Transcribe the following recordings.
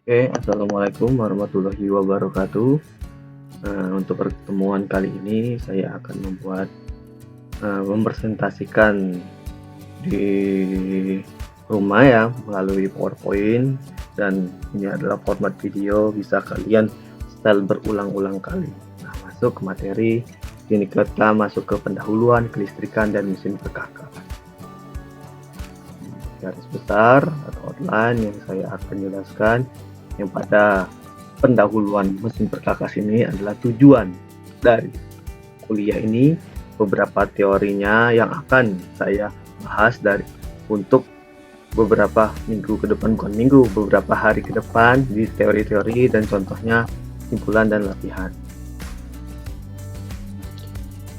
Oke, assalamualaikum warahmatullahi wabarakatuh. Untuk pertemuan kali ini saya akan mempresentasikan di rumah ya melalui PowerPoint, dan ini adalah format video, bisa kalian setel berulang-ulang kali. Nah, masuk ke materi. Ini kita masuk ke pendahuluan kelistrikan dan mesin perkakas. Garis besar atau outline yang saya akan jelaskan, yang pada pendahuluan mesin perkakas ini adalah tujuan dari kuliah ini, beberapa teorinya yang akan saya bahas untuk beberapa minggu ke depan, bukan minggu, beberapa hari ke depan, di teori-teori dan contohnya, simpulan dan latihan.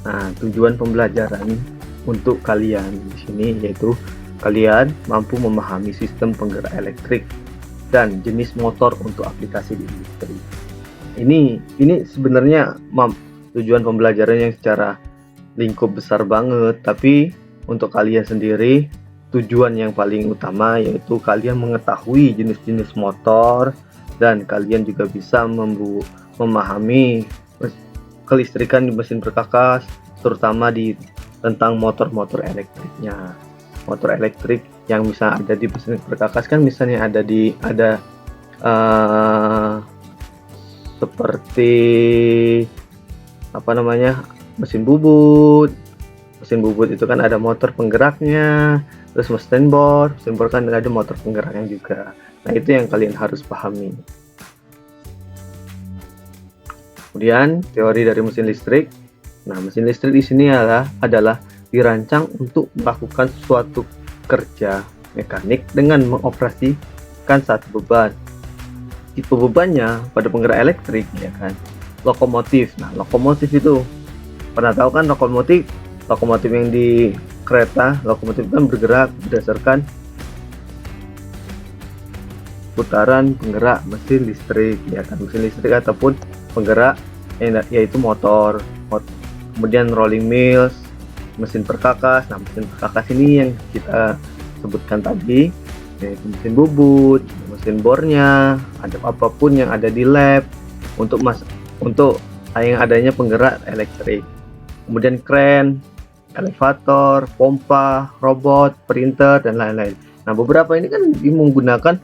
Nah, tujuan pembelajaran untuk kalian di sini yaitu kalian mampu memahami sistem penggerak elektrik dan jenis motor untuk aplikasi di industri. Ini sebenarnya tujuan pembelajaran yang secara lingkup besar banget, tapi untuk kalian sendiri tujuan yang paling utama yaitu kalian mengetahui jenis-jenis motor, dan kalian juga bisa memahami kelistrikan di mesin perkakas, terutama tentang motor-motor elektriknya. Motor elektrik yang bisa ada di mesin perkakas kan misalnya seperti mesin bubut. Mesin bubut itu kan ada motor penggeraknya, terus mesin bor kan ada motor penggeraknya juga. Nah, itu yang kalian harus pahami. Kemudian teori dari mesin listrik. Nah, mesin listrik di sini adalah dirancang untuk melakukan suatu kerja mekanik dengan mengoperasikan satu beban. Tipe bebannya pada penggerak elektrik ya kan, lokomotif. Nah, lokomotif itu pernah tahu kan, lokomotif yang di kereta, lokomotif kan bergerak berdasarkan putaran penggerak mesin listrik ya kan, mesin listrik ataupun penggerak yaitu motor. Kemudian rolling mills, mesin perkakas. Nah, mesin perkakas ini yang kita sebutkan tadi, yaitu mesin bubut, mesin bornya, ada apapun yang ada di lab untuk yang adanya penggerak elektrik. Kemudian kren, elevator, pompa, robot, printer, dan lain-lain. Nah, beberapa ini kan menggunakan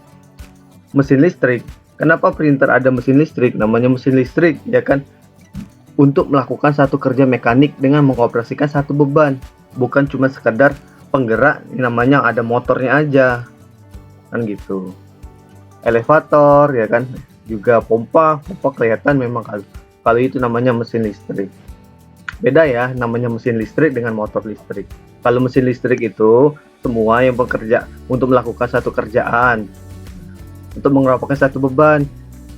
mesin listrik. Kenapa printer ada mesin listrik? Namanya mesin listrik ya kan, untuk melakukan satu kerja mekanik dengan mengoperasikan satu beban, bukan cuma sekedar penggerak namanya ada motornya aja kan gitu. Elevator ya kan, juga pompa kelihatan memang kalau itu namanya mesin listrik. Beda ya namanya mesin listrik dengan motor listrik. Kalau mesin listrik itu semua yang bekerja untuk melakukan satu kerjaan, untuk mengerakkan satu beban,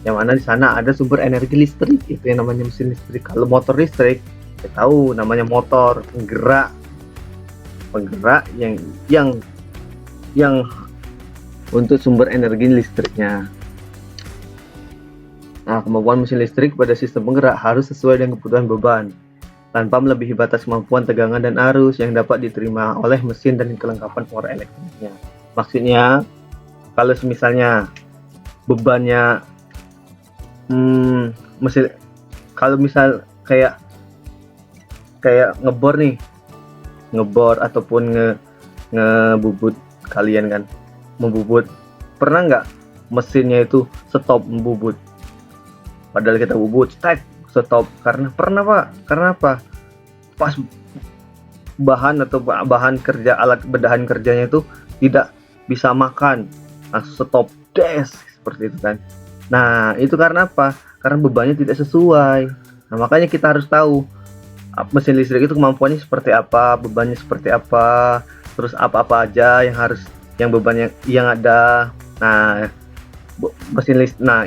yang mana di sana ada sumber energi listrik, itu yang namanya mesin listrik. Kalau motor listrik, kita tahu namanya motor penggerak yang untuk sumber energi listriknya. Nah, kemampuan mesin listrik pada sistem penggerak harus sesuai dengan kebutuhan beban, tanpa melebihi batas kemampuan tegangan dan arus yang dapat diterima oleh mesin dan kelengkapan power elektriknya. Maksudnya, kalau misalnya bebannya mesin, kalau misal kayak ngebor ataupun ngebubut, kalian kan membubut, pernah nggak mesinnya itu stop membubut, padahal kita bubut stop karena apa? Pas bahan kerja, alat bedahan kerjanya itu tidak bisa makan, langsung stop seperti itu kan. Nah, itu karena apa? Karena bebannya tidak sesuai. Nah, makanya kita harus tahu mesin listrik itu kemampuannya seperti apa, bebannya seperti apa, terus apa-apa aja yang bebannya yang ada. Nah,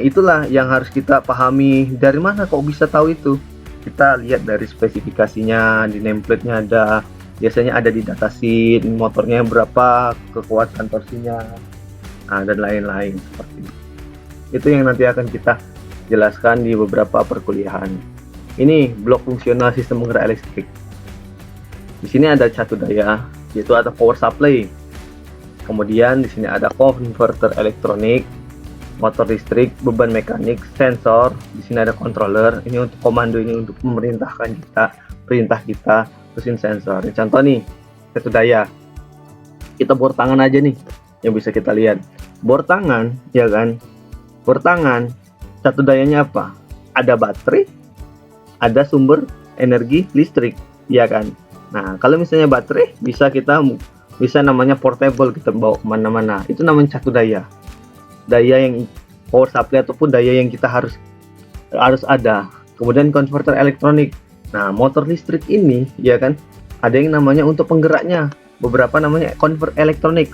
itulah yang harus kita pahami. Dari mana kok bisa tahu itu? Kita lihat dari spesifikasinya, di nameplate-nya ada, biasanya ada di datasheet, motornya berapa, kekuatan torsinya, dan lain-lain seperti itu. Itu yang nanti akan kita jelaskan di beberapa perkuliahan. Ini blok fungsional sistem penggerak elektrik. Di sini ada satu daya, yaitu ada power supply. Kemudian di sini ada converter elektronik. motor listrik, beban mekanik, sensor, di sini ada controller, ini untuk komando, ini untuk memerintahkan kita, perintah kita, terus ini sensor. Ini contoh nih, satu daya. Kita bor tangan aja nih, yang bisa kita lihat. Bor tangan, ya kan? Bor tangan, satu dayanya apa? Ada baterai, ada sumber energi listrik, ya kan? Nah, kalau misalnya baterai, bisa namanya portable, kita bawa kemana-mana, itu namanya satu daya. Daya yang power supply ataupun daya yang kita harus ada. Kemudian konverter elektronik. Nah, motor listrik ini, ya kan, ada yang namanya untuk penggeraknya, beberapa namanya konverter elektronik.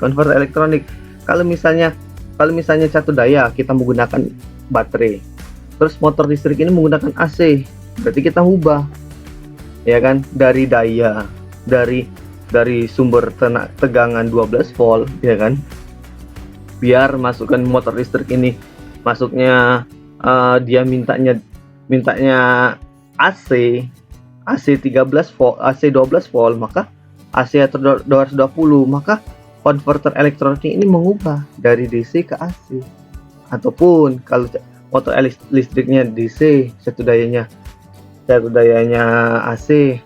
Kalau misalnya satu daya kita menggunakan baterai, terus motor listrik ini menggunakan AC, berarti kita ubah, ya kan, dari daya, dari sumber tegangan 12 volt, ya kan, biar masukkan motor listrik ini masuknya dia mintanya AC 13 volt, AC 12 volt, maka AC atau 220, maka konverter elektronik ini mengubah dari DC ke AC. Ataupun kalau motor listriknya DC, satu dayanya AC,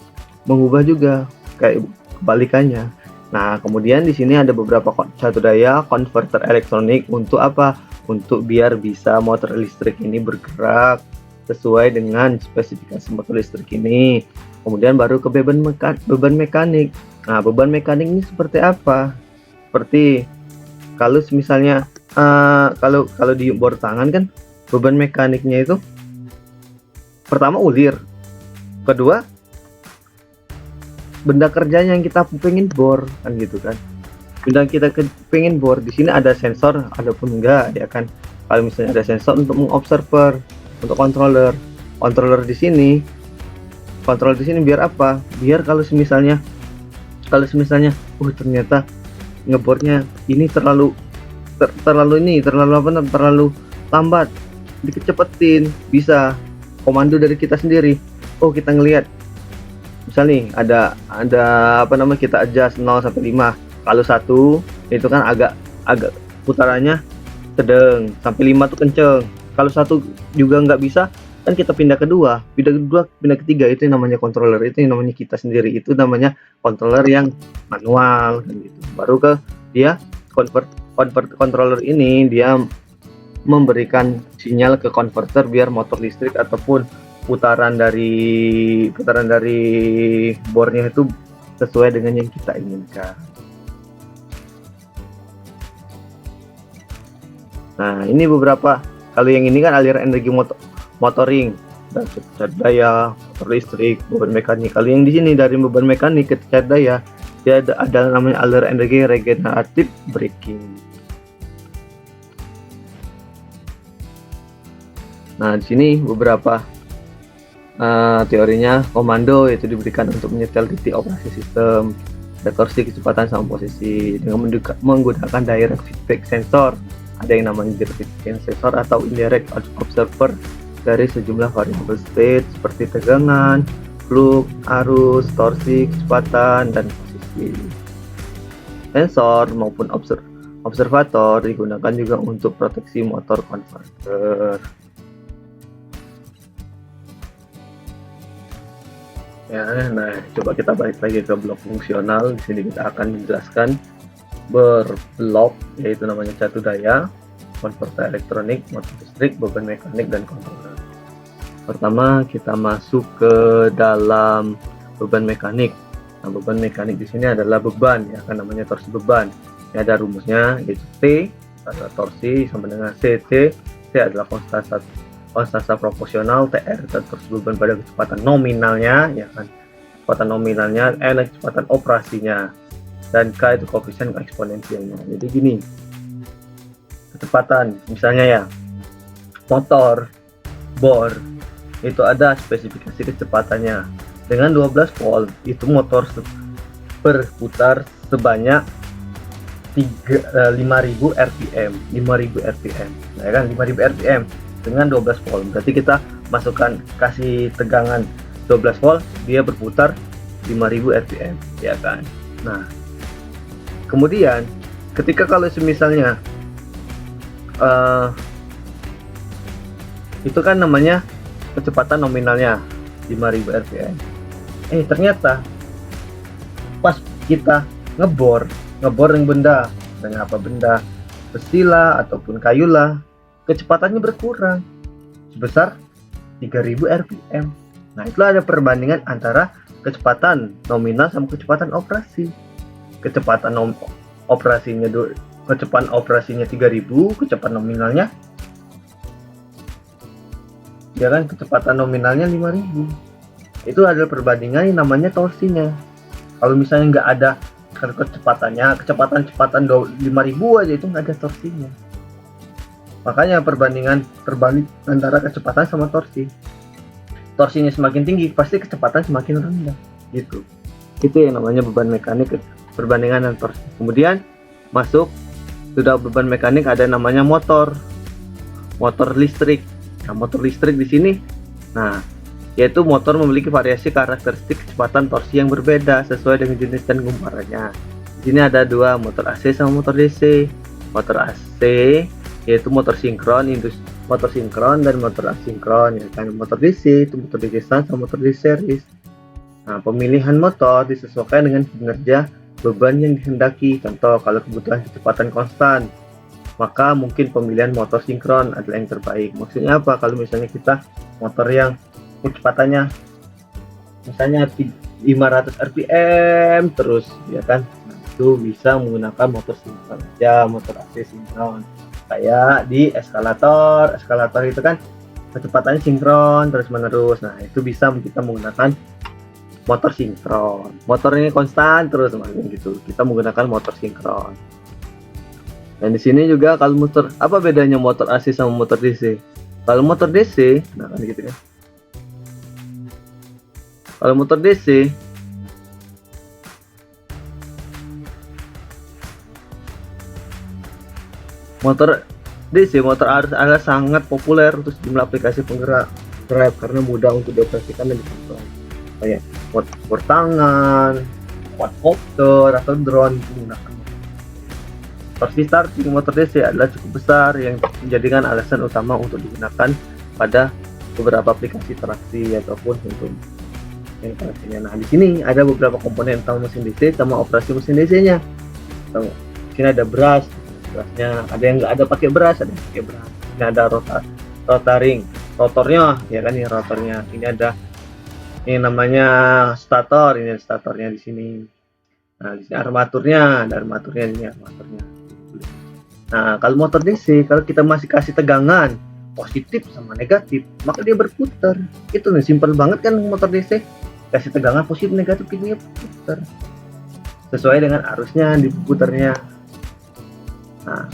mengubah juga kayak kebalikannya. Nah, kemudian di sini ada beberapa satu daya konverter elektronik untuk apa? Untuk biar bisa motor listrik ini bergerak sesuai dengan spesifikasi motor listrik ini. Kemudian baru ke beban mekanik. Nah, beban mekanik ini seperti apa? Seperti kalau misalnya kalau di bor tangan kan beban mekaniknya itu pertama ulir, kedua benda kerjanya yang kita pengen bor, kan gitu kan. Benda kita pengen bor, di sini ada sensor ataupun enggak, ya kan. Kalau misalnya ada sensor untuk mengobserver, untuk controller di sini biar apa? Biar kalau misalnya ternyata ngebornya ini terlalu lambat, dikecepetin, bisa komando dari kita sendiri. Oh, kita ngelihat misal nih ada kita adjust 0 sampai 5. Kalau 1 itu kan agak putarannya sedang, sampai 5 tuh kenceng. Kalau 1 juga nggak bisa, kan kita pindah ke 2, pindah ke 3, itu yang namanya controller, itu yang namanya kita sendiri, itu namanya controller yang manual kan gitu. Baru ke dia controller ini dia memberikan sinyal ke konverter biar motor listrik ataupun putaran dari bornya itu sesuai dengan yang kita inginkan. Nah, ini beberapa. Kalau yang ini kan aliran energi motoring, daya, motor listrik, beban mekanik. Kalau yang di sini dari beban mekanik ke daya, dia ada namanya aliran energi regeneratif braking. Nah, di sini beberapa teorinya. Komando yaitu diberikan untuk menyetel titik operasi sistem, retorsi kecepatan sama posisi dengan menggunakan direct feedback sensor. Ada yang namanya direct feedback sensor atau indirect observer dari sejumlah variabel state seperti tegangan, flux, arus, torsi, kecepatan, dan posisi. Sensor maupun observator digunakan juga untuk proteksi motor konverter. Ya, nah coba kita balik lagi ke blok fungsional. Di sini kita akan menjelaskan berblok, yaitu namanya satu daya, konverter elektronik, motor listrik, beban mekanik, dan controller. Pertama kita masuk ke dalam beban mekanik. Nah, beban mekanik di sini adalah beban, ya kan, namanya torsi beban. Ini ada rumusnya, yaitu T adalah torsi sama dengan CT. T adalah konstanta proporsional, TR terus beban pada kecepatan nominalnya, ya kan, kecepatan nominalnya, L kecepatan operasinya, dan K itu koefisien eksponensialnya. Jadi gini, kecepatan misalnya ya, motor bor itu ada spesifikasi kecepatannya. Dengan 12 volt itu motor berputar sebanyak 5000 rpm, ya kan, 5000 rpm dengan 12 volt. Berarti kita masukkan, kasih tegangan 12 volt, dia berputar 5000 rpm, ya kan. Nah, kemudian ketika kalau misalnya Itu kan namanya kecepatan nominalnya 5000 rpm. Ternyata pas kita ngebor yang benda, dengan apa benda, besi lah ataupun kayu lah, kecepatannya berkurang sebesar 3000 rpm. Nah, itulah ada perbandingan antara kecepatan nominal sama kecepatan operasi. Kecepatan operasinya 3000, kecepatan nominalnya ya kan, kecepatan nominalnya 5000. Itu adalah perbandingan yang namanya torsinya. Kalau misalnya nggak ada kecepatan 5000 aja, itu nggak ada torsinya. Makanya perbandingan terbalik antara kecepatan sama torsi. Torsinya semakin tinggi, pasti kecepatan semakin rendah gitu. Itu yang namanya beban mekanik, perbandingan dan torsi. Kemudian masuk, sudah beban mekanik, ada namanya motor listrik. Nah, motor listrik di sini, nah, yaitu motor memiliki variasi karakteristik kecepatan torsi yang berbeda sesuai dengan jenis dan gumparannya. Di sini ada dua, motor AC sama motor DC. Motor AC yaitu motor sinkron, dan motor asinkron, ya kan. Motor DC itu motor DC stand sama motor DC series. Nah, pemilihan motor disesuaikan dengan kinerja beban yang dihendaki. Contoh, kalau kebutuhan kecepatan konstan, maka mungkin pemilihan motor sinkron adalah yang terbaik. Maksudnya apa? Kalau misalnya kita motor yang kecepatannya misalnya 500 rpm terus, ya kan, nah, itu bisa menggunakan motor sinkron aja, motor AC sinkron. Kayak di eskalator itu kan kecepatannya sinkron terus menerus. Nah, itu bisa kita menggunakan motor sinkron. Motor ini konstan terus gitu, kita menggunakan motor sinkron. Dan di sini juga kalau motor, apa bedanya motor AC sama motor DC? Kalau motor DC, nah kan gitu ya. Kalau motor DC, motor arus adalah sangat populer untuk sejumlah aplikasi penggerak drive karena mudah untuk dioperasikan dan dikontrol. Kayak motor tangan, quadcopter atau drone menggunakan. Torsi starting motor DC adalah cukup besar yang menjadikan alasan utama untuk digunakan pada beberapa aplikasi traksi ataupun untuk yang traksinya. Nah, di sini ada beberapa komponen utama mesin DC sama operasi mesin DC-nya. Di sini ada berasnya, ada yang nggak ada pakai beras, ada yang pakai beras. Ini ada rotornya, ya kan, ini rotornya. Ini ada, ini namanya stator, ini statornya di sini. Nah, di sini armaturnya, ada armaturnya, ini armaturnya. Nah, kalau motor DC, kalau kita masih kasih tegangan positif sama negatif, maka dia berputar. Itu nih, simpel banget kan motor DC. Kasih tegangan positif negatif, ini putar sesuai dengan arusnya diputarnya. Nah,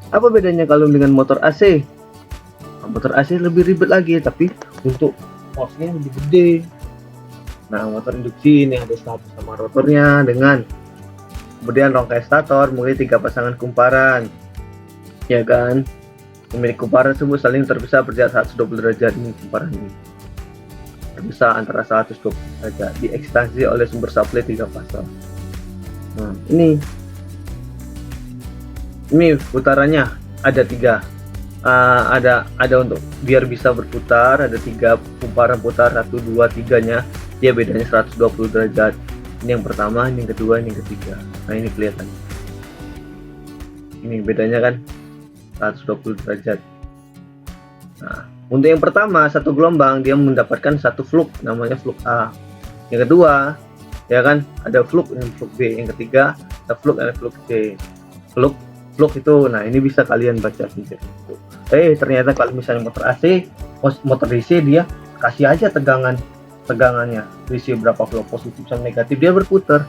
apa bedanya kalau dengan motor AC? Nah, motor AC lebih ribet lagi, tapi untuk force-nya lebih gede. Nah, motor induksi ini ada stator sama rotornya, dengan kemudian rangkai stator memiliki 3 pasangan kumparan, ya kan. Pemilik kumparan tersebut saling terpisah berjarak 120 derajat. Ini kumparan ini terpisah antara 120 derajat, diekstensi oleh sumber supply 3 pasang. Nah, ini putarannya ada 3. Ada untuk biar bisa berputar ada 3 kumparan putar, 1, 2, 3-nya dia bedanya 120 derajat. Ini yang pertama, ini yang kedua, ini yang ketiga. Nah, ini kelihatan. Ini bedanya kan 120 derajat. Nah, untuk yang pertama, satu gelombang dia mendapatkan satu fluk, namanya fluk A. Yang kedua, ya kan, ada fluk dan fluk B. Yang ketiga, ada fluk dan fluk C. Fluk itu, nah ini bisa kalian baca sendiri. Ternyata kalau misalnya motor AC, motor DC, dia kasih aja tegangannya, DC berapa fluk positif sama negatif, dia berputar.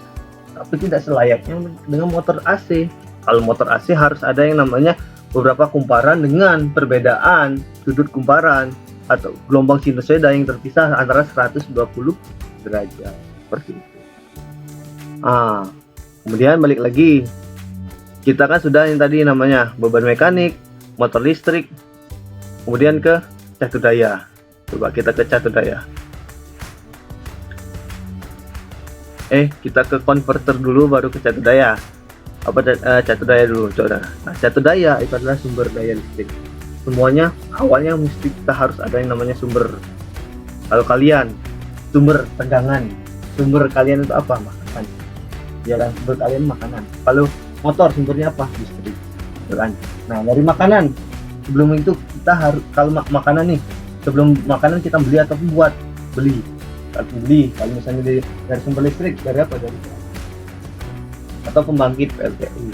Tapi tidak selayaknya dengan motor AC. Kalau motor AC harus ada yang namanya beberapa kumparan dengan perbedaan sudut kumparan atau gelombang sinusoida yang terpisah antara 120 derajat, seperti itu. Kemudian balik lagi, kita kan sudah yang tadi namanya beban mekanik, motor listrik, kemudian ke catu daya. Coba kita ke catu daya. Kita ke konverter dulu baru ke catu daya. Catu daya dulu, coba. Nah, catu daya itu adalah sumber daya listrik. semuanya awalnya mesti kita harus ada yang namanya sumber. Kalau kalian sumber tegangan, sumber kalian itu apa? Makanan, ya kan? Sumber kalian makanan. Kalau motor sumbernya apa? Listrik, ya kan? Nah, dari makanan, sebelum itu kita harus, kalau makanan nih, sebelum makanan kita beli atau buat beli, kalau misalnya dari sumber listrik, dari apa? Dari atau pembangkit PLTU.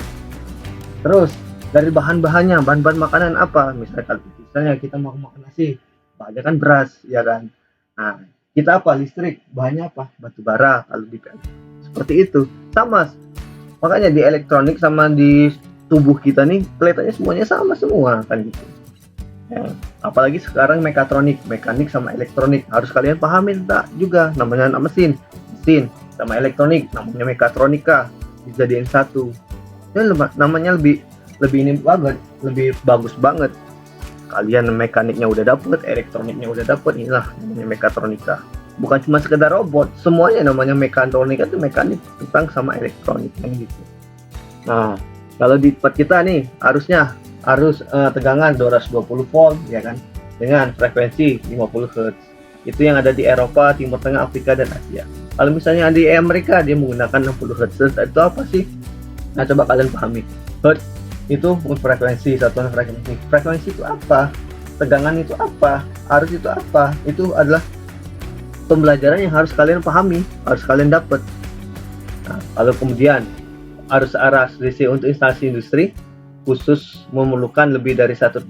Terus dari bahan-bahannya, bahan-bahan makanan apa? Misalnya kita mau makan nasi, bahannya kan beras, ya kan? Nah, kita apa? Listrik, bahannya apa? Batu bara kalau di PLTU. Seperti itu. Sama. Makanya di elektronik sama di tubuh kita nih kelihatannya semuanya sama semua kan gitu. Ya, apalagi sekarang mekatronik, mekanik sama elektronik harus kalian pahami juga, namanya mesin sama elektronik namanya mekatronika, dijadiin satu. Dan namanya lebih ini banget, lebih bagus banget. Kalian mekaniknya udah dapet, elektroniknya udah dapet, inilah namanya mekatronika. Bukan cuma sekedar robot, semuanya namanya mekatronika itu mekanik tentang sama elektronik kan gitu. Nah, kalau di tempat kita nih harus tegangan 220 volt ya kan, dengan frekuensi 50 Hz. Itu yang ada di Eropa, Timur Tengah, Afrika dan Asia. Kalau misalnya di Amerika dia menggunakan 60 Hz. Itu apa sih? Nah, coba kalian pahami. Hertz itu frekuensi, satuan frekuensi. Frekuensi itu apa? Tegangan itu apa? Arus itu apa? Itu adalah pembelajaran yang harus kalian pahami, harus kalian dapat. Nah, kalau kemudian arus DC untuk instalasi industri khusus memerlukan lebih dari satu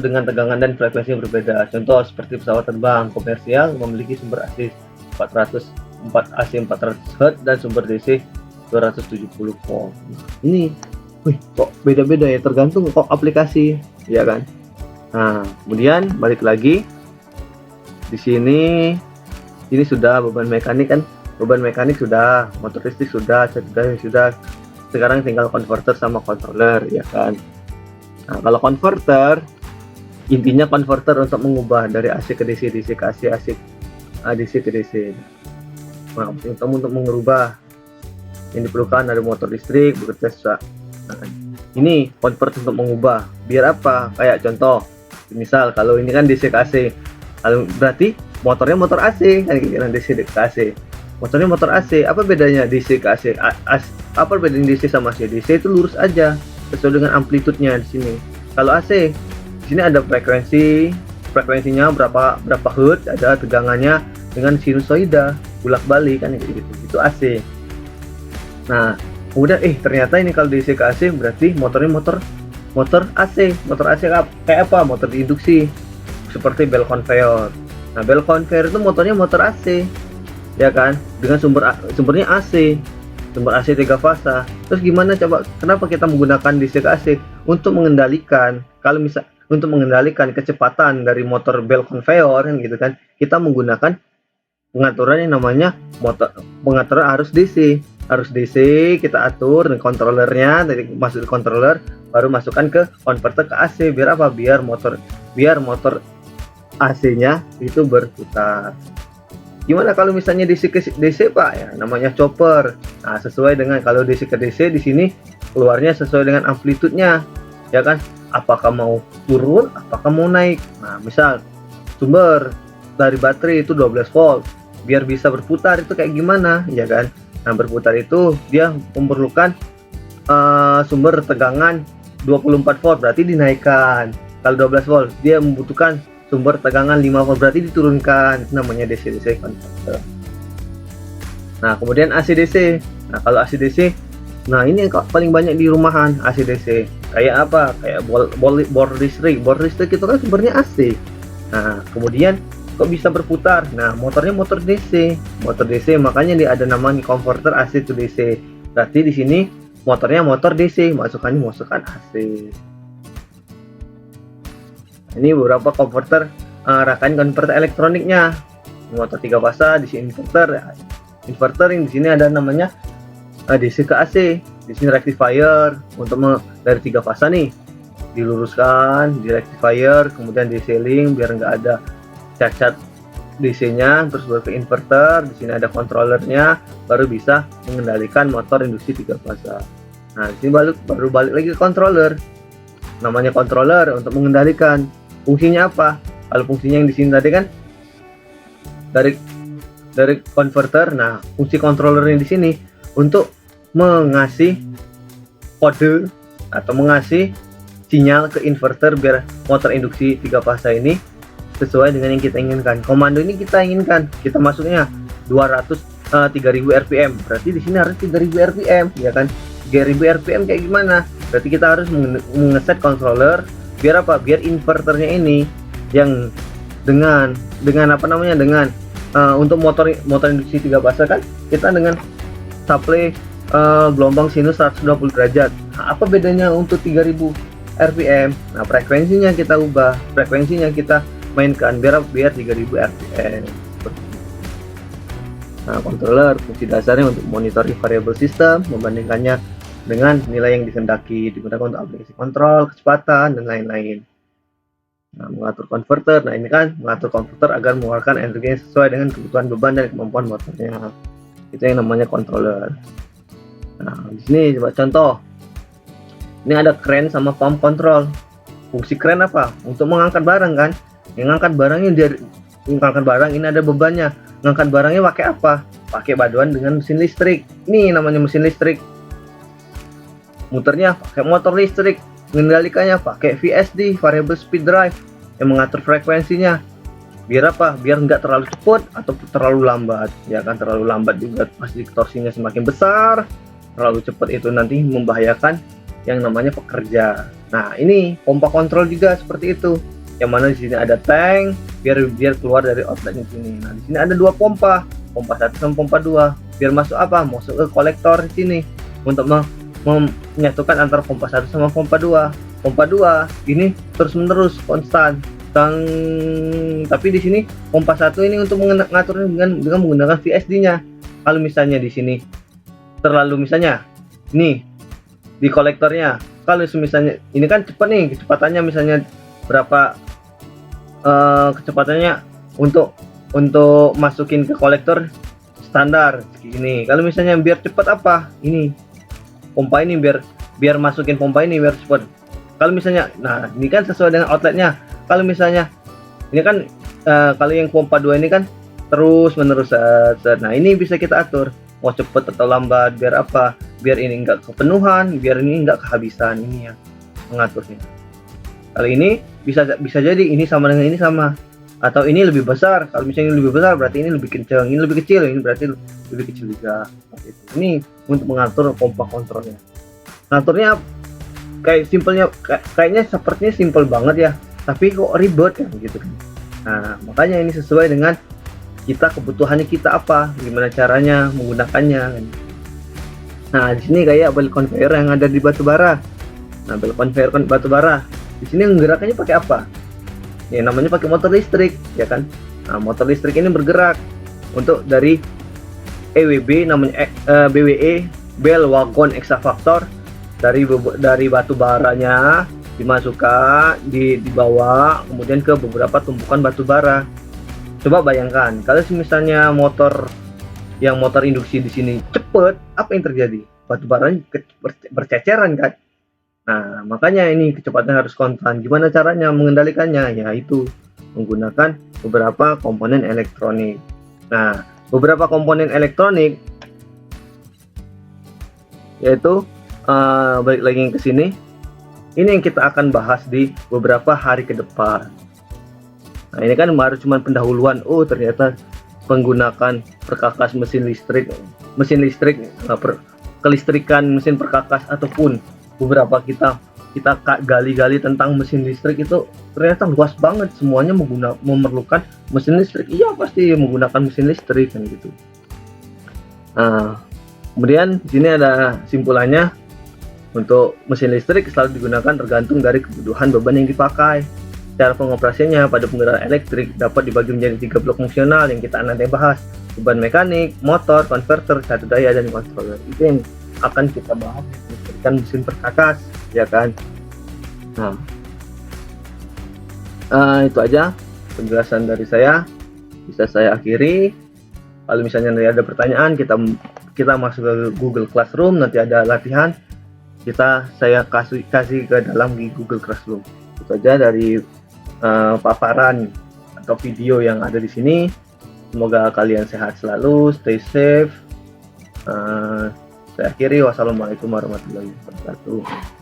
dengan tegangan dan frekuensi yang berbeda. Contoh seperti pesawat terbang komersial memiliki sumber AC 400 Hz dan sumber DC 270 volt. Ini kok beda-beda ya, tergantung kok aplikasi, ya kan? Nah, kemudian balik lagi di sini sudah beban mekanik kan, beban mekanik sudah, motor listrik sudah. Sekarang tinggal konverter sama controller, ya kan? Nah, kalau konverter, intinya konverter untuk mengubah dari AC ke DC, DC ke AC, DC ke DC. Nah, untuk mengubah yang diperlukan ada motor listrik bekerja. Nah, ini convert untuk mengubah biar apa? Kayak contoh misal kalau ini kan DC ke AC, kalau berarti motornya motor AC kan, kira DC ke AC, motornya motor AC. Apa bedanya DC ke AC? Apa bedanya DC sama AC? DC itu lurus aja sesuai dengan amplitudenya di sini. Kalau AC di sini ada frekuensinya berapa hertz, ada tegangannya dengan sinusoida bolak-balik kan gitu. Itu AC. Nah, kemudian ternyata ini kalau DC ke AC berarti motornya motor AC. Motor AC kayak apa? Motor induksi seperti bel conveyor. Nah, bel conveyor itu motornya motor AC, ya kan? Dengan sumbernya AC. Sumber AC 3 fasa. Terus gimana coba? Kenapa kita menggunakan DC ke AC? Untuk mengendalikan, untuk mengendalikan kecepatan dari motor bel conveyor kan gitu kan. Kita menggunakan pengaturan yang namanya pengaturan arus DC. Arus DC kita atur dengan kontrolernya, dari masuk ke controller baru masukkan ke konverter ke AC. Biar apa? Biar motor AC-nya itu berputar. Gimana kalau misalnya DC ke DC Pak? Ya, namanya chopper. Nah, sesuai dengan kalau DC ke DC di sini keluarnya sesuai dengan amplitudenya, ya kan? Apakah mau turun, apakah mau naik? Nah, misal sumber dari baterai itu 12 volt, biar bisa berputar itu kayak gimana, ya kan? Nah, berputar itu dia memerlukan sumber tegangan 24 volt, berarti dinaikkan. Kalau 12 volt, dia membutuhkan sumber tegangan 5 volt, berarti diturunkan. Itu namanya DC-DC converter. Nah, kemudian AC-DC. Nah, kalau AC-DC, nah ini yang paling banyak di rumahan, AC-DC. Kayak apa? Kayak bor listrik. Bor listrik itu kan sumbernya AC. Nah, kemudian kok bisa berputar? Nah, motornya motor DC. Motor DC, makanya dia ada namanya converter AC to DC. Berarti di sini motornya motor DC, masukkan AC. Ini beberapa converter, rangkaian converter elektroniknya. Motor 3 fasa, DC inverter yang di sini ada namanya DC ke AC. Di sini rectifier untuk dari 3 fasa nih diluruskan di rectifier, kemudian DC-link biar nggak ada cat DC-nya, terus baru ke inverter. Di sini ada kontrolernya, baru bisa mengendalikan motor induksi 3 fasa. Nah, di sini baru balik lagi ke controller. namanya controller untuk mengendalikan. Fungsinya apa? Kalau fungsinya yang di sini tadi kan dari converter. Nah, fungsi controllernya di sini untuk mengasih kode atau mengasih sinyal ke inverter biar motor induksi 3 fase ini sesuai dengan yang kita inginkan. Komando ini kita inginkan kita masuknya 3000 rpm. Berarti di sini harus 3000 rpm, ya kan? 3000 rpm kayak gimana? Berarti kita harus mengeset controller biar apa? Biar inverternya ini yang dengan apa namanya? Dengan untuk motor induksi 3 fase kan kita dengan supply gelombang sinus 120 derajat. Nah, apa bedanya untuk 3000 rpm? Nah, frekuensinya kita ubah, frekuensinya kita mainkan biar 3000 rpm. Nah, controller fungsi dasarnya untuk monitoring variable system, membandingkannya dengan nilai yang dikehendaki, digunakan untuk aplikasi kontrol, kecepatan, dan lain-lain. Nah, mengatur converter. Nah, ini kan mengatur converter agar mengeluarkan energi sesuai dengan kebutuhan beban dan kemampuan motornya. Itu yang namanya controller. Nah, di sini coba contoh. Ini ada crane sama pump control. Fungsi crane apa? Untuk mengangkat barang kan. Yang ngangkat barangnya mengangkat barang ini ada bebannya. Ngangkat barangnya pakai apa? Pakai baduan dengan mesin listrik. Ini namanya mesin listrik. Muternya pakai motor listrik. Mengendalikannya pakai VSD, variable speed drive, yang mengatur frekuensinya. Biar apa? Biar nggak terlalu cepat atau terlalu lambat. Ya kan, terlalu lambat juga pasti torsinya semakin besar. Terlalu cepat itu nanti membahayakan yang namanya pekerja. Nah, ini pompa kontrol juga seperti itu. Yang mana di sini ada tank biar keluar dari outletnya sini. Nah, di sini ada 2 pompa 1 sama pompa 2. Biar masuk apa? Masuk ke kolektor di sini untuk menyatukan antara pompa 1 sama pompa 2. Pompa 2 ini terus-menerus konstan. Tapi di sini pompa 1 ini untuk mengatur dengan menggunakan VSD-nya. Kalau misalnya di sini terlalu misalnya ini di kolektornya, kalau misalnya ini kan cepat nih kecepatannya, misalnya berapa kecepatannya untuk masukin ke kolektor standar segini. Kalau misalnya biar cepat apa? Ini pompa ini biar masukin pompa ini biar cepat. Kalau misalnya, nah ini kan sesuai dengan outletnya. Kalau misalnya ini kan kalau yang pompa 2 ini kan terus menerus. Nah, ini bisa kita atur mau cepat atau lambat biar apa? Biar ini enggak kepenuhan, biar ini enggak kehabisan. Ini ya mengaturnya. Kali ini bisa jadi ini sama dengan ini sama, atau ini lebih besar. Kalau misalnya ini lebih besar berarti ini lebih kencang, ini lebih kecil, ini berarti lebih kecil juga. Ini untuk mengatur pompa kontrolnya. Ngaturnya kayak simpelnya, kayaknya sepertinya simpel banget ya, tapi kok ribet kan gitu kan. Nah, makanya ini sesuai dengan kebutuhannya kita apa, gimana caranya menggunakannya kan. Nah, di sini kayak bel conveyor yang ada di batubara. Nah, bel conveyor batubara di sini menggerakkannya pakai apa? Ya, namanya pakai motor listrik, ya kan. Nah, motor listrik ini bergerak untuk dari EWB, namanya BWE, bel wagon excavator, dari batu baranya dimasukkan, dibawa kemudian ke beberapa tumpukan batu bara. Coba bayangkan kalau misalnya motor induksi di sini cepet, apa yang terjadi? Batu baranya berceceran kan. Nah, makanya ini kecepatan harus konstan. Gimana caranya mengendalikannya? Yaitu menggunakan beberapa komponen elektronik. Nah, beberapa komponen elektronik yaitu balik lagi ke sini. Ini yang kita akan bahas di beberapa hari ke depan. Nah, ini kan baru cuma pendahuluan. Oh, ternyata menggunakan perkakas mesin listrik, kelistrikan mesin perkakas, ataupun beberapa kita gali-gali tentang mesin listrik itu ternyata luas banget. Semuanya memerlukan mesin listrik. Iya, pasti menggunakan mesin listrik kan gitu. Nah, kemudian di sini ada simpulannya. Untuk mesin listrik selalu digunakan tergantung dari kebutuhan beban yang dipakai. Cara pengoperasiannya pada penggunaan elektrik dapat dibagi menjadi 3 blok fungsional yang kita nanti bahas: beban mekanik, motor, konverter, satu daya, dan controller. Itu yang akan kita bahas dengan mesin perkakas, ya kan. Nah, itu aja penjelasan dari saya. Bisa saya akhiri. Kalau misalnya nanti ada pertanyaan, kita masuk ke Google Classroom, nanti ada latihan saya kasih ke dalam di Google Classroom. Itu aja dari paparan atau video yang ada di sini. Semoga kalian sehat selalu, stay safe. Saya akhiri, wassalamualaikum warahmatullahi wabarakatuh.